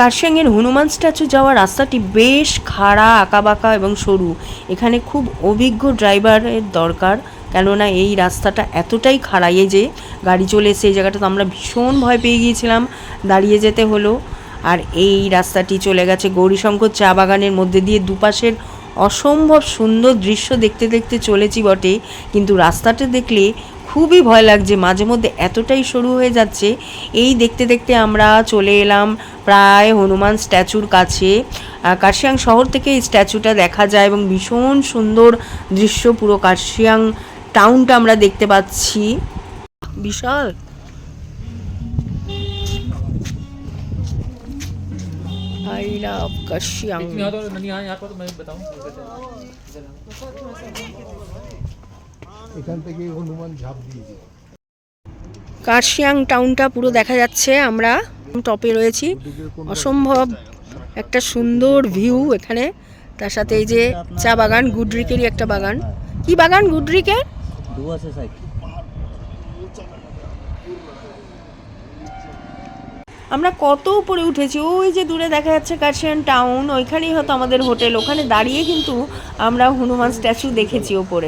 কার্শিয়াংয়ের Hanuman statue যাওয়ার রাস্তাটি বেশ খাড়া, আঁকাবাঁকা এবং সরু। এখানে খুব অভিজ্ঞ ড্রাইভারের দরকার, কেননা এই রাস্তাটা এতটাই খাড়া। এই যে গাড়ি চলে এসে এই জায়গাটাতে আমরা ভীষণ ভয় পেয়ে গিয়েছিলাম, দাঁড়িয়ে যেতে হলো। আর এই রাস্তাটি চলে গেছে গৌরীশঙ্কর চা বাগানের মধ্যে দিয়ে। দুপাশের অসম্ভব সুন্দর দৃশ্য দেখতে দেখতে চলেছি বটে, কিন্তু রাস্তাটা দেখলে খুবই ভয় লাগছে, মাঝে মধ্যে এতটাই সরু হয়ে যাচ্ছে। এই দেখতে দেখতে আমরা চলে এলাম প্রায় হনুমান স্ট্যাচুর কাছে। কার্শিয়াং শহর থেকে এই স্ট্যাচুটা দেখা যায় এবং ভীষণ সুন্দর দৃশ্য, পুরো কার্শিয়াং টাউনটা আমরা দেখতে পাচ্ছি। বিশাল আই লাভ কার্শিয়াং। এখান থেকে হনুমান ঝাঁপ দিয়েছে। কার্শিয়াং টাউনটা পুরো দেখা যাচ্ছে, আমরা টপে রয়েছি। অসম্ভব একটা সুন্দর ভিউ এখানে, তার সাথে এই যে চা বাগান, গুডরিকেরই একটা বাগান। কি বাগান গুডরিকের? আমরা কত উপরে উঠেছি, ওই যে দূরে দেখা যাচ্ছে কার্শিয়াং টাউন, ওইখানেই হয়তো আমাদের হোটেল। ওখানে দাঁড়িয়ে কিন্তু আমরা হনুমান স্ট্যাচু দেখেছি ওপরে।